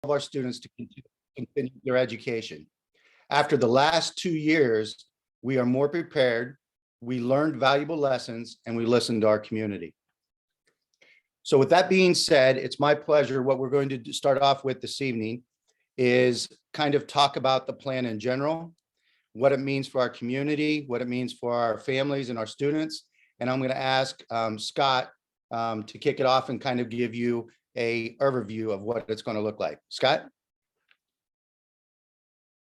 of our students to continue their education. After the last 2 years, we are more prepared, we learned valuable lessons, and we listened to our community. So with that being said, it's my pleasure. What we're going to start off with this evening is kind of talk about the plan in general, what it means for our community, what it means for our families and our students. And I'm going to ask Scott to kick it off and kind of give you an overview of what it's going to look like. Scott?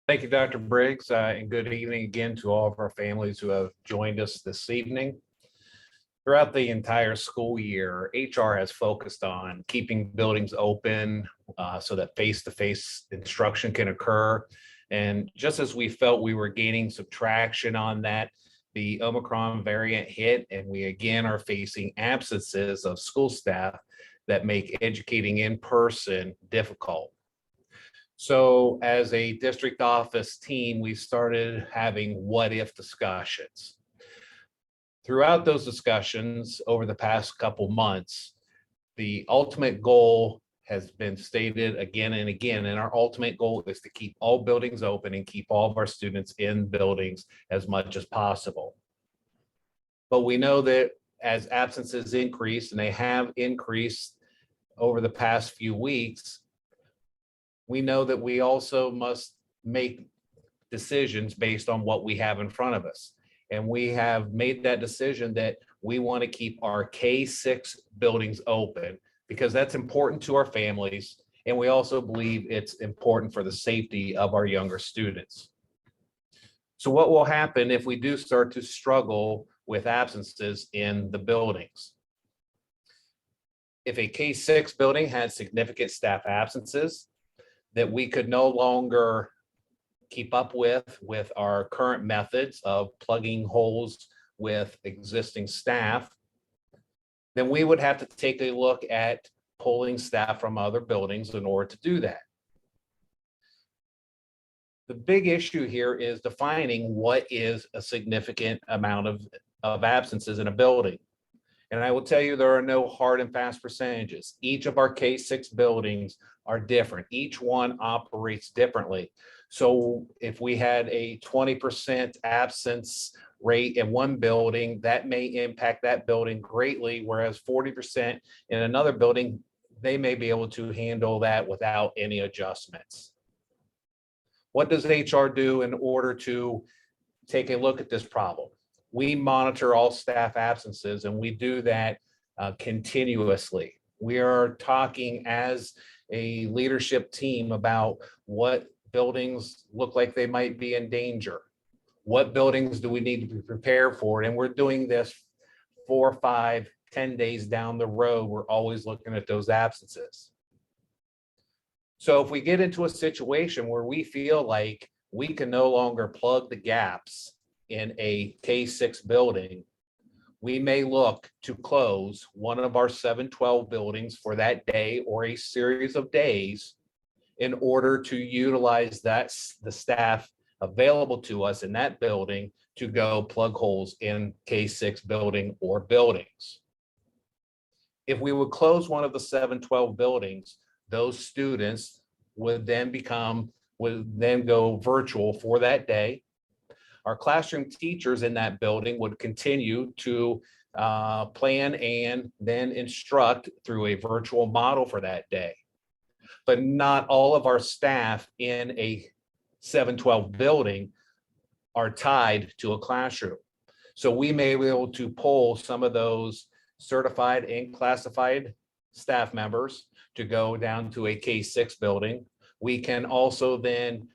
Thank you, Dr. Briggs, and good evening again to all of our families who have joined us this evening. Throughout the entire school year, HR has focused on keeping buildings open so that face-to-face instruction can occur. And just as we felt we were gaining some traction on that, the Omicron variant hit, and we again are facing absences of school staff that make educating in person difficult. So as a district office team, we started having what if discussions. Throughout those discussions over the past couple months, the ultimate goal has been stated again and again, and our ultimate goal is to keep all buildings open and keep all of our students in buildings as much as possible. But we know that as absences increase, and they have increased over the past few weeks, we know that we also must make decisions based on what we have in front of us. And we have made that decision that we want to keep our K-6 buildings open because that's important to our families. And we also believe it's important for the safety of our younger students. So what will happen if we do start to struggle with absences in the buildings? If a K-6 building has significant staff absences that we could no longer keep up with our current methods of plugging holes with existing staff, then we would have to take a look at pulling staff from other buildings in order to do that. The big issue here is defining what is a significant amount of absences in a building. And I will tell you, there are no hard and fast percentages. Each of our K-6 buildings are different. Each one operates differently. So if we had a 20% absence rate in one building, that may impact that building greatly, whereas 40% in another building, they may be able to handle that without any adjustments. What does HR do in order to take a look at this problem? We monitor all staff absences, and we do that continuously. We are talking as a leadership team about what buildings look like they might be in danger. What buildings do we need to be prepared for? And we're doing this 4, 5, 10 days down the road. We're always looking at those absences. So if we get into a situation where we feel like we can no longer plug the gaps in a K-6 building, we may look to close one of our 712 buildings for that day or a series of days in order to utilize the staff available to us in that building to go plug holes in K-6 building or buildings. If we would close one of the 712 buildings, those students would then go virtual for that day. Our classroom teachers in that building would continue to plan and then instruct through a virtual model for that day. But not all of our staff in a 712 building are tied to a classroom. So we may be able to pull some of those certified and classified staff members to go down to a K-6 building. We can also then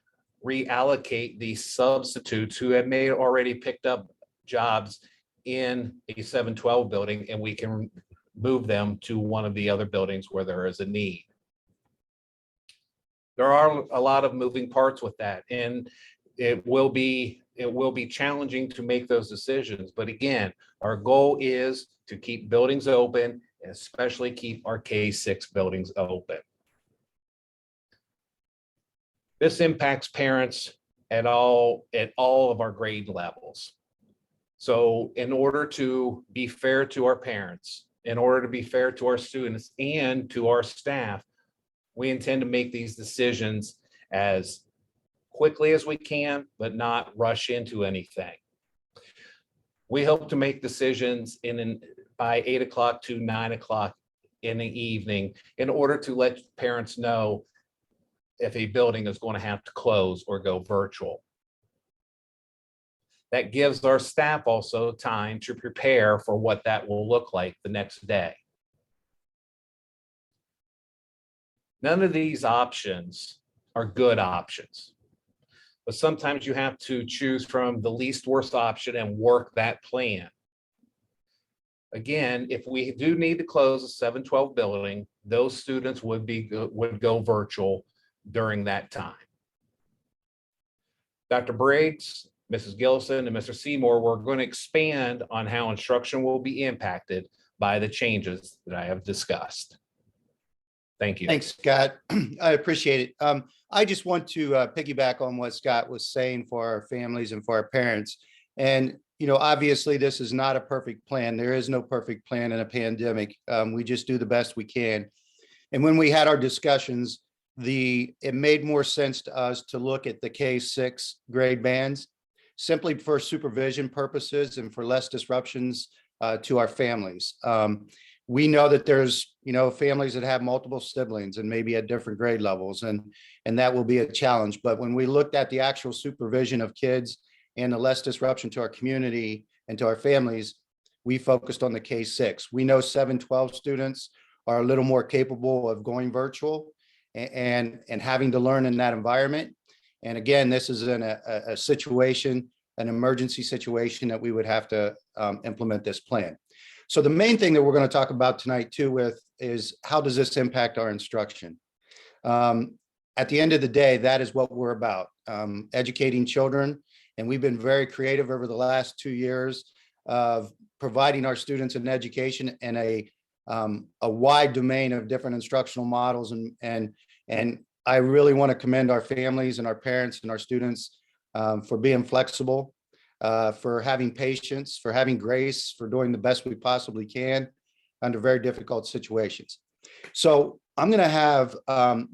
reallocate the substitutes who have already picked up jobs in a 712 building, and we can move them to one of the other buildings where there is a need. There are a lot of moving parts with that, and it will be challenging to make those decisions. But again, our goal is to keep buildings open, and especially keep our K-6 buildings open. This impacts parents at all of our grade levels. So in order to be fair to our parents, in order to be fair to our students and to our staff, We intend to make these decisions as quickly as we can, but not rush into anything. We hope to make decisions by 8 o'clock to 9 o'clock in the evening in order to let parents know if a building is going to have to close or go virtual. That gives our staff also time to prepare for what that will look like the next day. None of these options are good options, but sometimes you have to choose from the least worst option and work that plan. Again, if we do need to close a 712 building, those students would go virtual during that time. Dr. Briggs, Mrs. Gillison, and Mr. Seymour, we're going to expand on how instruction will be impacted by the changes that I have discussed. Thank you. Thanks, Scott. I appreciate it. I just want to piggyback on what Scott was saying for our families and for our parents. And, you know, obviously this is not a perfect plan. There is no perfect plan in a pandemic. We just do the best we can. And when we had our discussions, it made more sense to us to look at the K-6 grade bands simply for supervision purposes and for less disruptions to our families. We know that there's, you know, families that have multiple siblings and maybe at different grade levels, and that will be a challenge. But when we looked at the actual supervision of kids and the less disruption to our community and to our families, we focused on the K-6. We know 712 students are a little more capable of going virtual and having to learn in that environment. And again, this is in a situation, an emergency situation that we would have to implement this plan. So the main thing that we're going to talk about tonight too is how does this impact our instruction? At the end of the day, that is what we're about, educating children. And we've been very creative over the last 2 years of providing our students an education in a wide domain of different instructional models. And I really want to commend our families and our parents and our students for being flexible, for having patience, for having grace, for doing the best we possibly can under very difficult situations. So I'm going to have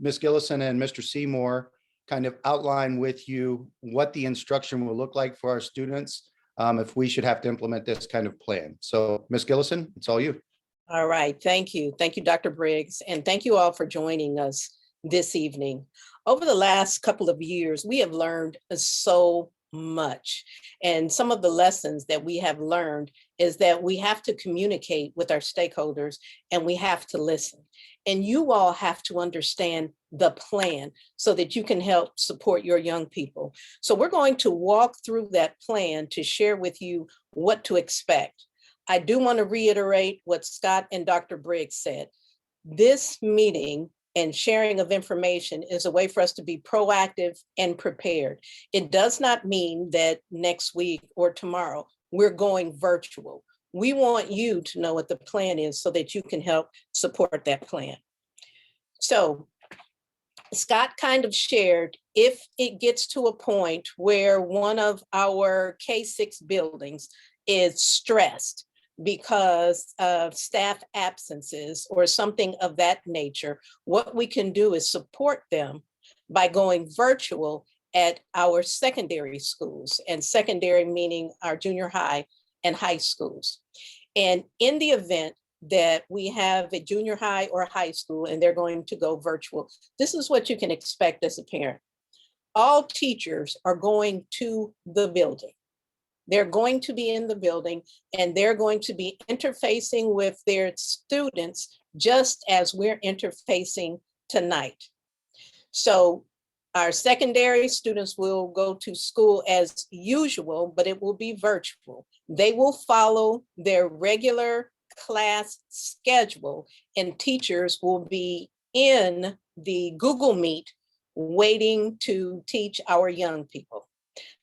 Ms. Gillison and Mr. Seymour kind of outline with you what the instruction will look like for our students if we should have to implement this kind of plan. So Ms. Gillison, it's all you. All right, thank you. Thank you, Dr. Briggs, and thank you all for joining us this evening. Over the last couple of years, we have learned so much. And some of the lessons that we have learned is that we have to communicate with our stakeholders and we have to listen. And you all have to understand the plan so that you can help support your young people. So we're going to walk through that plan to share with you what to expect. I do want to reiterate what Scott and Dr. Briggs said. This meeting and sharing of information is a way for us to be proactive and prepared. It does not mean that next week or tomorrow we're going virtual. We want you to know what the plan is so that you can help support that plan. So Scott kind of shared, if it gets to a point where one of our K-6 buildings is stressed because of staff absences or something of that nature, what we can do is support them by going virtual at our secondary schools, and secondary meaning our junior high and high schools. And in the event that we have a junior high or high school and they're going to go virtual, this is what you can expect as a parent. All teachers are going to the building. They're going to be in the building and they're going to be interfacing with their students just as we're interfacing tonight. So our secondary students will go to school as usual, but it will be virtual. They will follow their regular class schedule and teachers will be in the Google Meet waiting to teach our young people.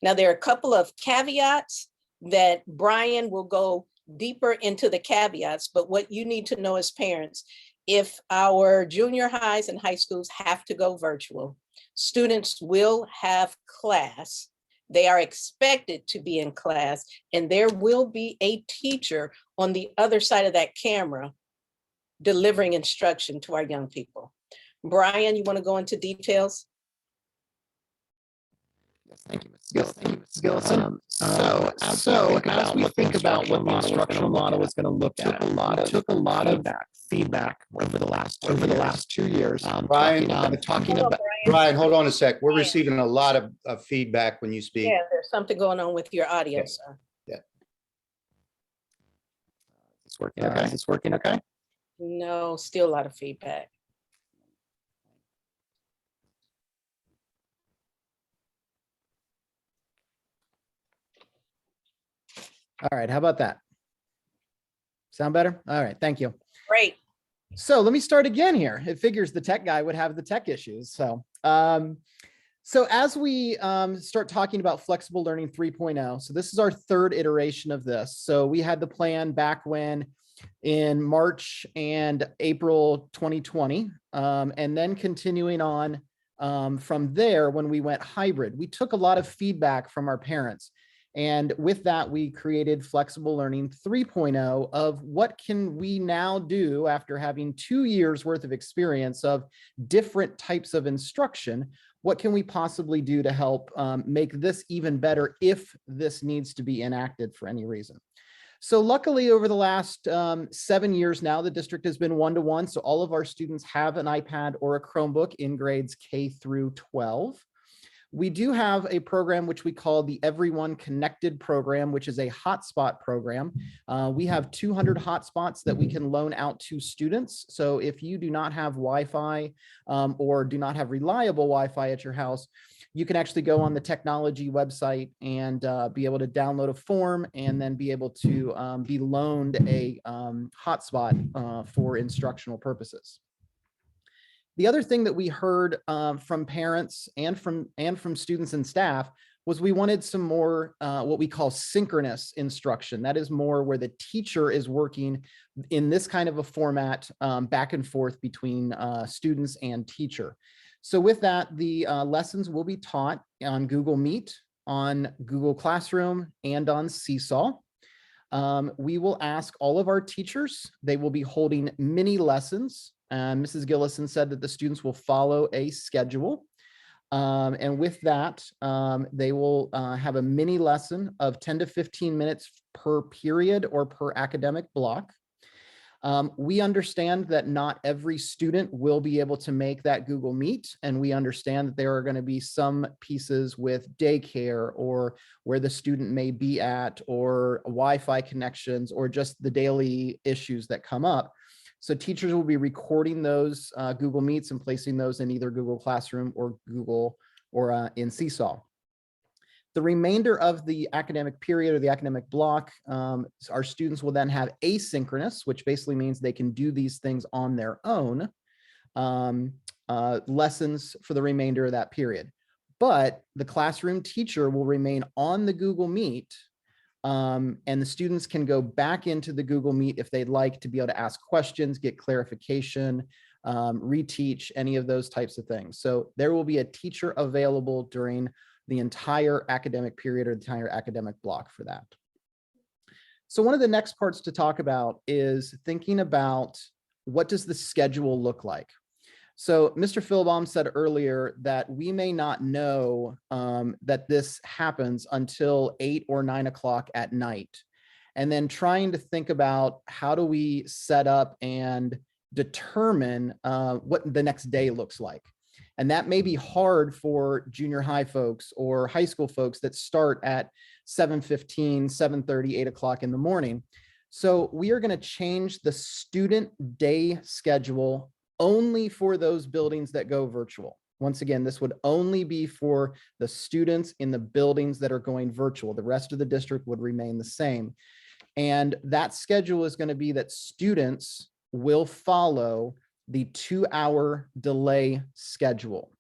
Now, there are a couple of caveats that Brian will go deeper into the caveats, but what you need to know as parents, if our junior highs and high schools have to go virtual, students will have class. They are expected to be in class, and there will be a teacher on the other side of that camera delivering instruction to our young people. Brian, you want to go into details? Yes, thank you, Mrs. Gillis. Thank you, Mrs. Gillison. So as we think about what the instructional model is going to look at, we took a lot of feedback over the last 2 years. Brian, Talking Hello, about. Brian, hold on a sec. We're Brian. receiving a lot of feedback when you speak. Yeah, there's something going on with your audio, Okay. sir. It's working okay. It's working okay. No, still a lot of feedback. All right, how about that? Sound better? All right, thank you. Great. So let me start again here. It figures the tech guy would have the tech issues. So as we start talking about flexible learning 3.0, so this is our third iteration of this. So we had the plan back when in March and April 2020, and then continuing on from there when we went hybrid. We took a lot of feedback from our parents. And with that, we created Flexible Learning 3.0 of what can we now do after having 2 years worth of experience of different types of instruction. What can we possibly do to help make this even better if this needs to be enacted for any reason? So luckily, over the last 7 years now, the district has been one-to-one. So all of our students have an iPad or a Chromebook in grades K through 12. We do have a program which we call the Everyone Connected program, which is a hotspot program. We have 200 hotspots that we can loan out to students. So if you do not have Wi-Fi or do not have reliable Wi-Fi at your house, you can actually go on the technology website and be able to download a form and then be able to be loaned a hotspot for instructional purposes. The other thing that we heard from parents and from students and staff was we wanted some more what we call synchronous instruction. That is more where the teacher is working in this kind of a format back and forth between students and teacher. So with that, the lessons will be taught on Google Meet, on Google Classroom, and on Seesaw. We will ask all of our teachers, they will be holding mini lessons. Mrs. Gillison said that the students will follow a schedule. And with that, they will have a mini lesson of 10 to 15 minutes per period or per academic block. We understand that not every student will be able to make that Google Meet, and we understand that there are going to be some pieces with daycare or where the student may be at or Wi-Fi connections or just the daily issues that come up. So teachers will be recording those Google Meets and placing those in either Google Classroom or Google or in Seesaw. The remainder of the academic period or the academic block, our students will then have asynchronous, which basically means they can do these things on their own, lessons for the remainder of that period. But the classroom teacher will remain on the Google Meet, and the students can go back into the Google Meet if they'd like to be able to ask questions, get clarification, reteach, any of those types of things. So there will be a teacher available during the entire academic period or the entire academic block for that. So one of the next parts to talk about is thinking about what does the schedule look like? So Mr. Philbaum said earlier that we may not know that this happens until 8 or 9 o'clock at night. And then trying to think about how do we set up and determine what the next day looks like. And that may be hard for junior high folks or high school folks that start at 7:15, 7:30, 8 o'clock in the morning. So we are going to change the student day schedule only for those buildings that go virtual. Once again, this would only be for the students in the buildings that are going virtual. The rest of the district would remain the same. And that schedule is going to be that students will follow the 2-hour delay schedule.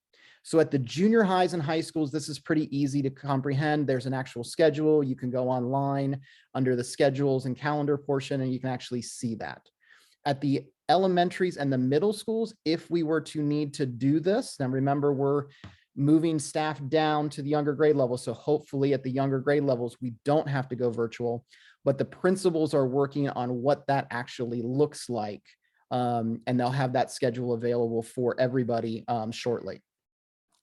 So at the junior highs and high schools, this is pretty easy to comprehend. There's an actual schedule. You can go online under the schedules and calendar portion, and you can actually see that. At the elementaries and the middle schools, if we were to need to do this, now remember, we're moving staff down to the younger grade levels. So hopefully at the younger grade levels, we don't have to go virtual, but the principals are working on what that actually looks like And they'll have that schedule available for everybody shortly.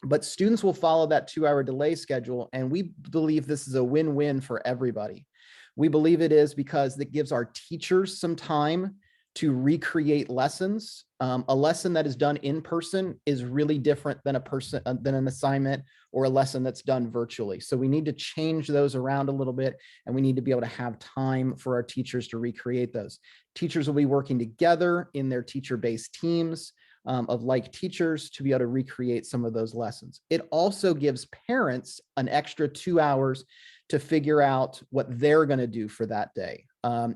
But students will follow that 2-hour delay schedule, and we believe this is a win-win for everybody. We believe it is because it gives our teachers some time to recreate lessons. A lesson that is done in person is really different than an assignment or a lesson that's done virtually. So we need to change those around a little bit, and we need to be able to have time for our teachers to recreate those. Teachers will be working together in their teacher-based teams of like teachers to be able to recreate some of those lessons. It also gives parents an extra 2 hours to figure out what they're going to do for that day.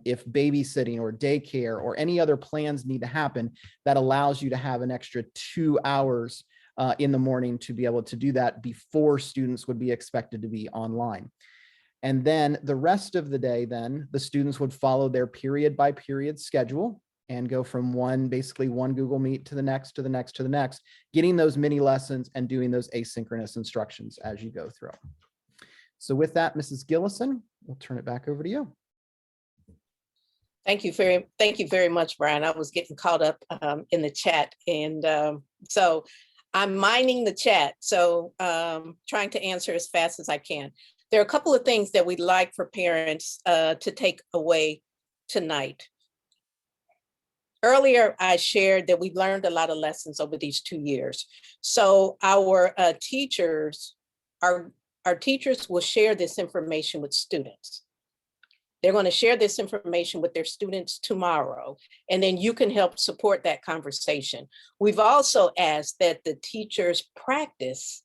If babysitting or daycare or any other plans need to happen, that allows you to have an extra 2 hours in the morning to be able to do that before students would be expected to be online. And then the rest of the day, then the students would follow their period by period schedule and go from basically one Google Meet to the next, to the next, to the next, getting those mini lessons and doing those asynchronous instructions as you go through. So with that, Mrs. Gillison, we'll turn it back over to you. Thank you very much, Brian. I was getting caught up in the chat, and so I'm mining the chat. So trying to answer as fast as I can. There are a couple of things that we'd like for parents to take away tonight. Earlier, I shared that we've learned a lot of lessons over these 2 years. So our teachers will share this information with students. They're going to share this information with their students tomorrow, and then you can help support that conversation. We've also asked that the teachers practice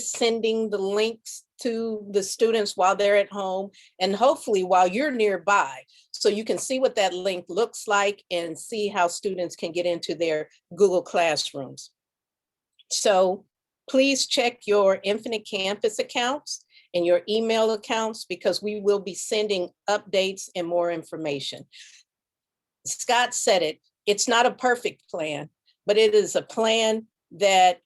sending the links to the students while they're at home, and hopefully while you're nearby, so you can see what that link looks like and see how students can get into their Google Classrooms. So please check your Infinite Campus accounts and your email accounts, because we will be sending updates and more information. Scott said it, it's not a perfect plan, but it is a plan that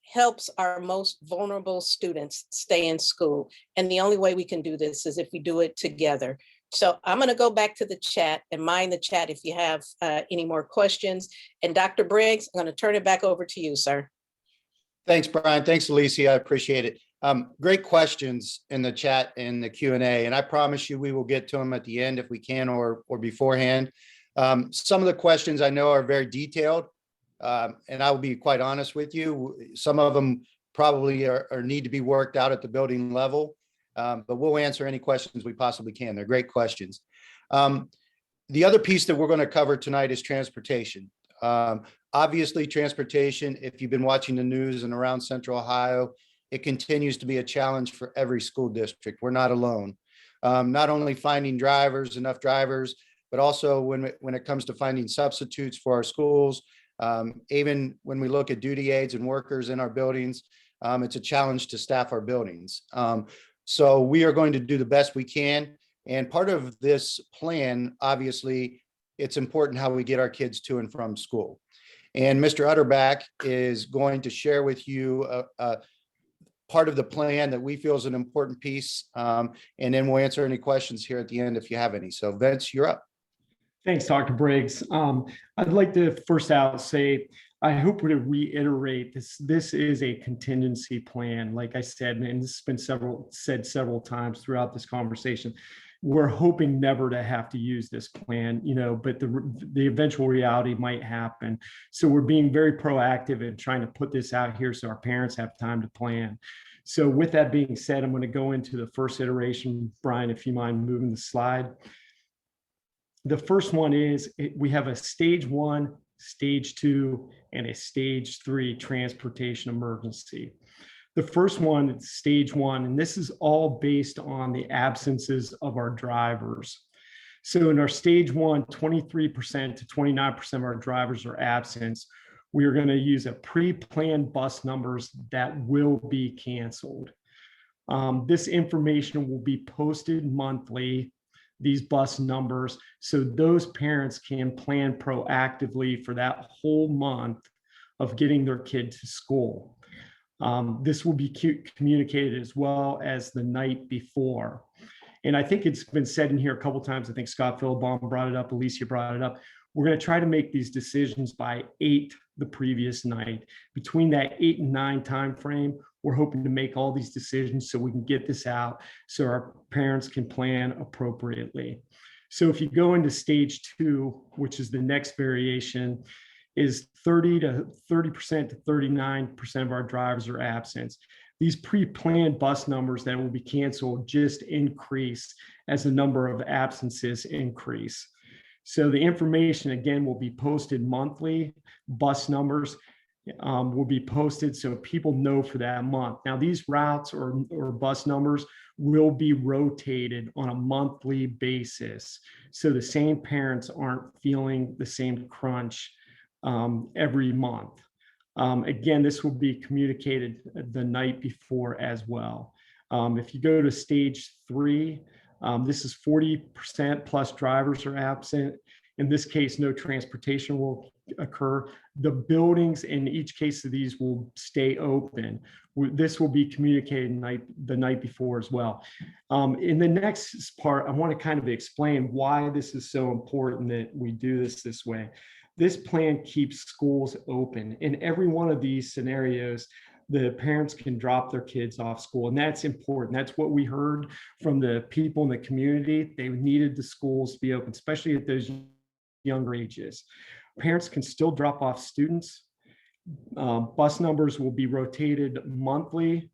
helps our most vulnerable students stay in school. And the only way we can do this is if we do it together. So I'm going to go back to the chat and mine the chat if you have any more questions. And Dr. Briggs, I'm going to turn it back over to you, sir. Thanks, Brian. Thanks, Alicia. I appreciate it. Great questions in the chat and the Q&A, and I promise you we will get to them at the end if we can or beforehand. Some of the questions I know are very detailed, and I will be quite honest with you. Some of them probably are need to be worked out at the building level, but we'll answer any questions we possibly can. They're great questions. The other piece that we're going to cover tonight is transportation. Obviously, transportation, if you've been watching the news and around Central Ohio, it continues to be a challenge for every school district. We're not alone. Not only finding enough drivers, but also when it comes to finding substitutes for our schools, even when we look at duty aides and workers in our buildings, it's a challenge to staff our buildings. So we are going to do the best we can. And part of this plan, obviously, it's important how we get our kids to and from school. And Mr. Utterback is going to share with you part of the plan that we feel is an important piece. And then we'll answer any questions here at the end if you have any. So Vince, you're up. Thanks, Dr. Briggs. I'd like to first out say, I hope to reiterate this is a contingency plan. Like I said, and this has been said several times throughout this conversation. We're hoping never to have to use this plan, but the eventual reality might happen. So we're being very proactive in trying to put this out here so our parents have time to plan. So with that being said, I'm going to go into the first iteration. Brian, if you mind moving the slide. The first one is we have a stage 1, stage 2, and a stage 3 transportation emergency. The first one is stage 1, and this is all based on the absences of our drivers. So in our stage 1, 23% to 29% of our drivers are absent. We are going to use a pre-planned bus numbers that will be canceled. This information will be posted monthly, these bus numbers, so those parents can plan proactively for that whole month of getting their kid to school. This will be communicated as well as the night before. And I think it's been said in here a couple of times. I think Scott Philbom brought it up, Alicia brought it up. We're going to try to make these decisions by 8 the previous night. Between that 8 and 9 timeframe, we're hoping to make all these decisions so we can get this out so our parents can plan appropriately. So if you go into stage 2, which is the next variation, is 30% to 39% of our drivers are absent. These pre-planned bus numbers that will be canceled just increase as the number of absences increase. So the information, again, will be posted monthly. Bus numbers will be posted so people know for that month. Now, these routes or bus numbers will be rotated on a monthly basis. So the same parents aren't feeling the same crunch every month. Again, this will be communicated the night before as well. If you go to stage 3, this is 40% plus drivers are absent. In this case, no transportation will occur. The buildings in each case of these will stay open. This will be communicated the night before as well. In the next part, I want to kind of explain why this is so important that we do this way. This plan keeps schools open. In every one of these scenarios, the parents can drop their kids off school, and that's important. That's what we heard from the people in the community. They needed the schools to be open, especially at those younger ages. Parents can still drop off students. Bus numbers will be rotated monthly.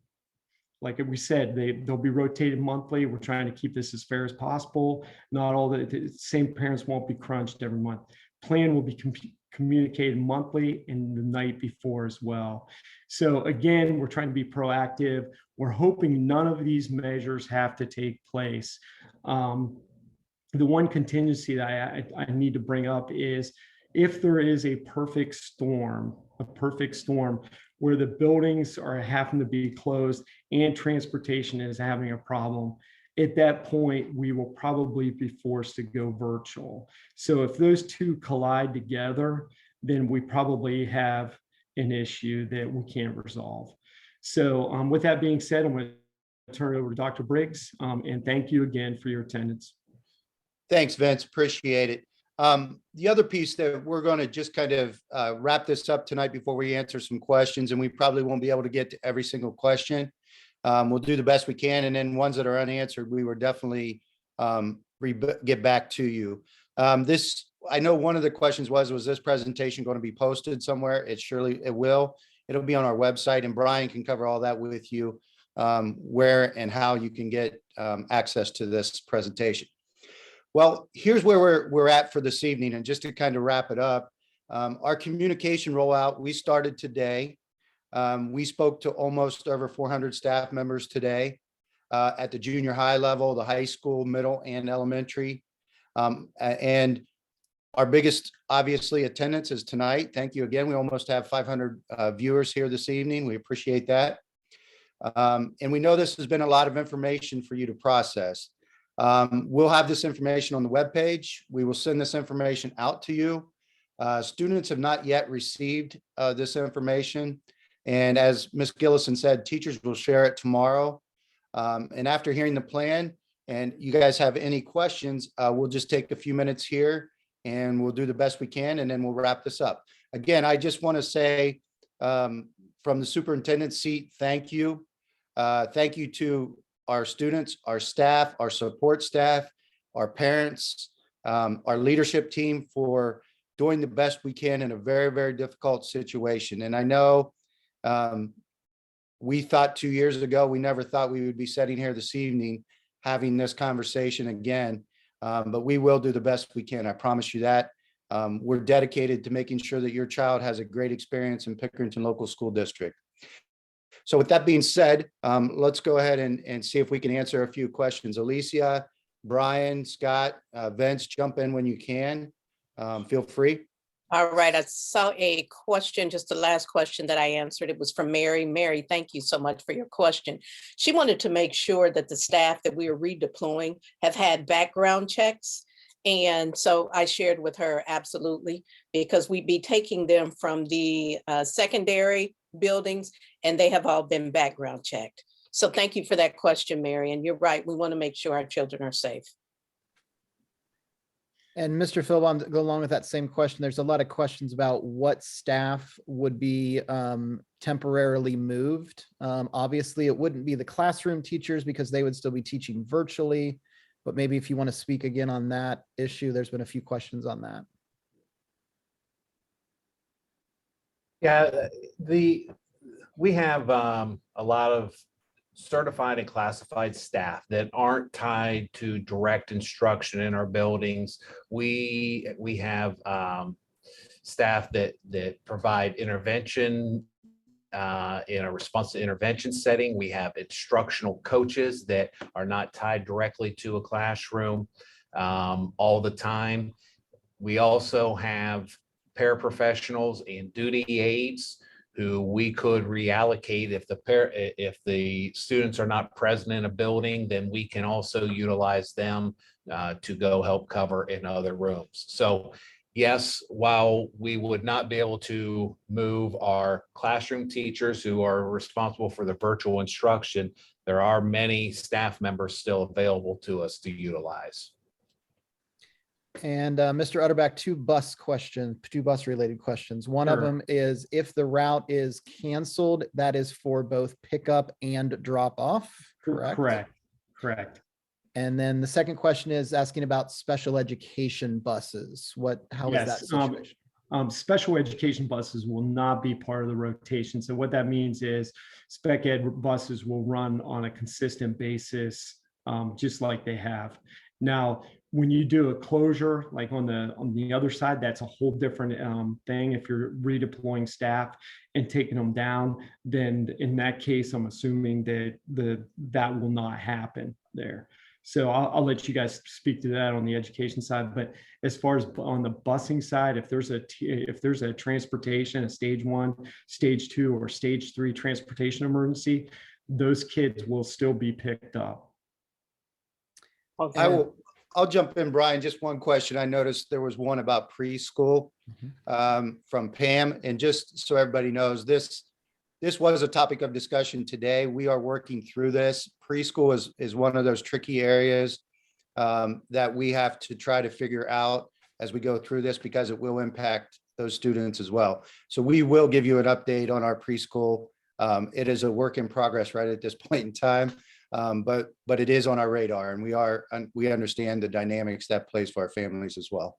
Like we said, they'll be rotated monthly. We're trying to keep this as fair as possible. Not all the same parents won't be crunched every month. Plan will be communicated monthly and the night before as well. So again, we're trying to be proactive. We're hoping none of these measures have to take place. The one contingency that I need to bring up is if there is a perfect storm where the buildings are having to be closed and transportation is having a problem, at that point, we will probably be forced to go virtual. So if those two collide together, then we probably have an issue that we can't resolve. So with that being said, I'm going to turn it over to Dr. Briggs, and thank you again for your attendance. Thanks, Vince. Appreciate it. The other piece that we're going to just kind of wrap this up tonight before we answer some questions, and we probably won't be able to get to every single question. We'll do the best we can, and then ones that are unanswered, we will definitely get back to you. I know one of the questions was this presentation going to be posted somewhere? It will. It'll be on our website, and Brian can cover all that with you, where and how you can get access to this presentation. Well, here's where we're at for this evening, and just to kind of wrap it up, our communication rollout, we started today. We spoke to almost over 400 staff members today at the junior high level, the high school, middle, and elementary. And our biggest, obviously, attendance is tonight. Thank you again. We almost have 500 viewers here this evening. We appreciate that. And we know this has been a lot of information for you to process. We'll have this information on the webpage. We will send this information out to you. Students have not yet received this information. And as Ms. Gillison said, teachers will share it tomorrow. And after hearing the plan, and you guys have any questions, we'll just take a few minutes here and we'll do the best we can, and then we'll wrap this up. Again, I just want to say from the superintendent's seat, thank you. Thank you to our students, our staff, our support staff, our parents, our leadership team for doing the best we can in a very, very difficult situation. And I know we thought 2 years ago, we never thought we would be sitting here this evening having this conversation again, but we will do the best we can. I promise you that. We're dedicated to making sure that your child has a great experience in Pickerington Local School District. So with that being said, let's go ahead and see if we can answer a few questions. Alicia, Brian, Scott, Vince, jump in when you can. Feel free. All right, I saw a question, just the last question that I answered. It was from Mary. Mary, thank you so much for your question. She wanted to make sure that the staff that we are redeploying have had background checks. And so I shared with her, absolutely, because we'd be taking them from the secondary buildings, and they have all been background checked. So thank you for that question, Mary. And you're right, we want to make sure our children are safe. And Mr. Philbon, go along with that same question. There's a lot of questions about what staff would be temporarily moved. Obviously, it wouldn't be the classroom teachers because they would still be teaching virtually. But maybe if you want to speak again on that issue, there's been a few questions on that. Yeah, we have a lot of certified and classified staff that aren't tied to direct instruction in our buildings. We have staff that provide intervention in a response to intervention setting. We have instructional coaches that are not tied directly to a classroom all the time. We also have paraprofessionals and duty aides who we could reallocate if the students are not present in a building, then we can also utilize them to go help cover in other rooms. So yes, while we would not be able to move our classroom teachers who are responsible for the virtual instruction, there are many staff members still available to us to utilize. And Mr. Utterback, two bus related questions. One of Sure. them is if the route is canceled, that is for both pickup and drop off, correct? Correct. And then the second question is asking about special education buses. How is that Yes, situation? Special education buses will not be part of the rotation. So what that means is spec ed buses will run on a consistent basis, just like they have. Now, when you do a closure, like on the other side, that's a whole different thing. If you're redeploying staff and taking them down, then in that case, I'm assuming that that will not happen there. So I'll let you guys speak to that on the education side. But as far as on the busing side, if there's a transportation, a stage 1, stage 2, or stage 3 transportation emergency, those kids will still be picked up. Okay. I'll jump in, Brian. Just one question. I noticed there was one about preschool from Pam. And just so everybody knows, this was a topic of discussion today. We are working through this. Preschool is one of those tricky areas that we have to try to figure out as we go through this because it will impact those students as well. So we will give you an update on our preschool. It is a work in progress right at this point in time. But it is on our radar, and we understand the dynamics that plays for our families as well.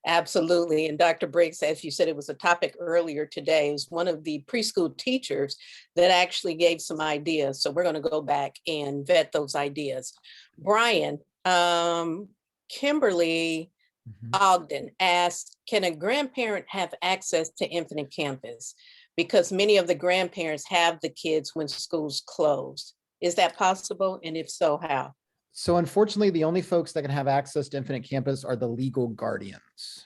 Absolutely. And Dr. Briggs, as you said, it was a topic earlier today, is one of the preschool teachers that actually gave some ideas. So we're going to go back and vet those ideas. Brian, Kimberly Ogden asked, can a grandparent have access to Infinite Campus? Because many of the grandparents have the kids when schools close. Is that possible? And if so, how? So unfortunately, the only folks that can have access to Infinite Campus are the legal guardians.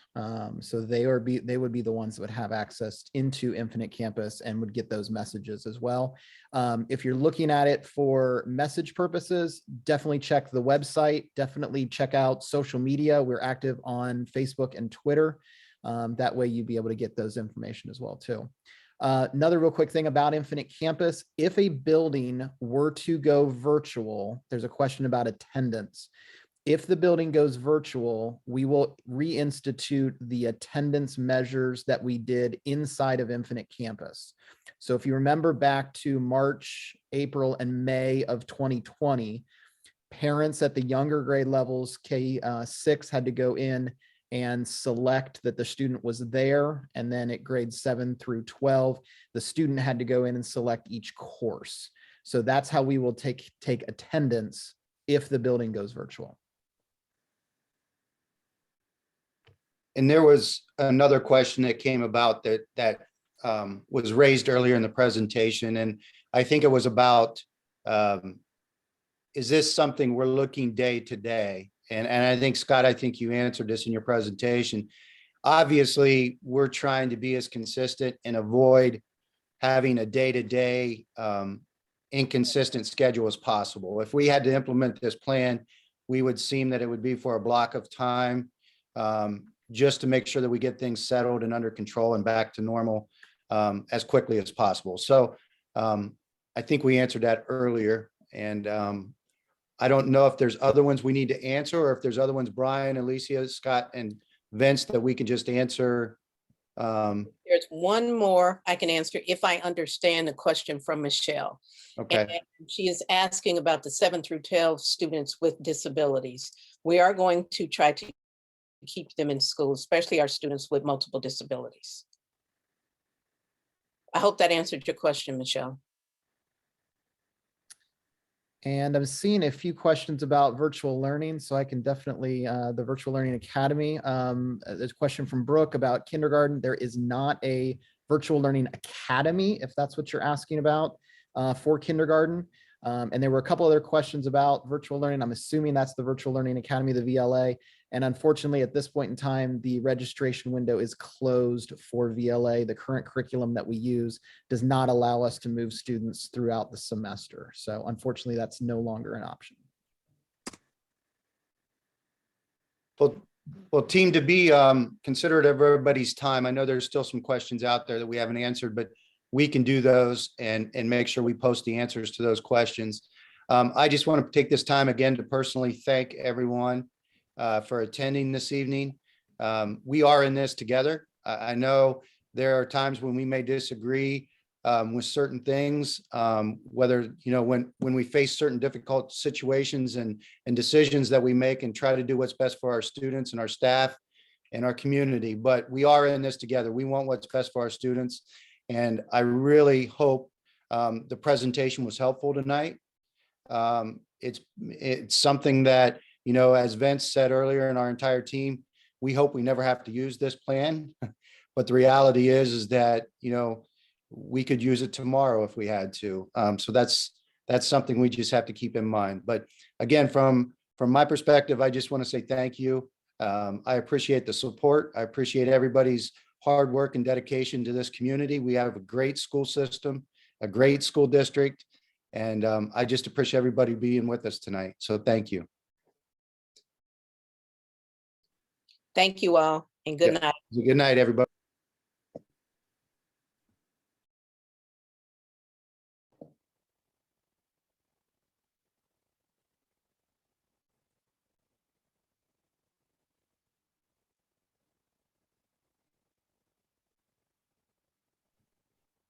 So they would be the ones that would have access into Infinite Campus and would get those messages as well. If you're looking at it for message purposes, definitely check the website. Definitely check out social media. We're active on Facebook and Twitter. That way you'd be able to get those information as well too. Another real quick thing about Infinite Campus, if a building were to go virtual, there's a question about attendance. If the building goes virtual, we will reinstitute the attendance measures that we did inside of Infinite Campus. So if you remember back to March, April, and May of 2020, parents at the younger grade levels, K6, had to go in and select that the student was there. And then at grades 7 through 12, the student had to go in and select each course. So that's how we will take attendance if the building goes virtual. And there was another question that came about that was raised earlier in the presentation. And I think it was about, is this something we're looking day to day? And I think, Scott, I think you answered this in your presentation. Obviously, we're trying to be as consistent and avoid having a day-to-day inconsistent schedule as possible. If we had to implement this plan, we would seem that it would be for a block of time just to make sure that we get things settled and under control and back to normal as quickly as possible. So I think we answered that earlier. And I don't know if there's other ones we need to answer, or if there's other ones, Brian, Alicia, Scott, and Vince, that we can just answer. There's one more I can answer if I understand the question from Michelle. Okay, And she is asking about the 7 through 12 students with disabilities. We are going to try to keep them in school, especially our students with multiple disabilities. I hope that answered your question, Michelle. And I'm seeing a few questions about virtual learning, so I can definitely, the Virtual Learning Academy. There's a question from Brooke about kindergarten. There is not a Virtual Learning Academy, if that's what you're asking about, for kindergarten. And there were a couple other questions about virtual learning. I'm assuming that's the Virtual Learning Academy, the VLA. And unfortunately, at this point in time, the registration window is closed for VLA. The current curriculum that we use does not allow us to move students throughout the semester. So unfortunately, that's no longer an option. well, team, to be considerate of everybody's time, I know there's still some questions out there that we haven't answered, but we can do those and make sure we post the answers to those questions. I just want to take this time again to personally thank everyone for attending this evening. We are in this together. I know there are times when we may disagree with certain things, whether, when we face certain difficult situations and decisions that we make and try to do what's best for our students and our staff and our community. But we are in this together. We want what's best for our students. And I really hope the presentation was helpful tonight. It's something that, as Vince said earlier, and our entire team, we hope we never have to use this plan. But the reality is that, we could use it tomorrow if we had to. So that's something we just have to keep in mind. But again, from my perspective, I just want to say thank you. I appreciate the support. I appreciate everybody's hard work and dedication to this community. We have a great school system, a great school district, and I just appreciate everybody being with us tonight. So thank you. Thank you all, and good night. Good night, everybody.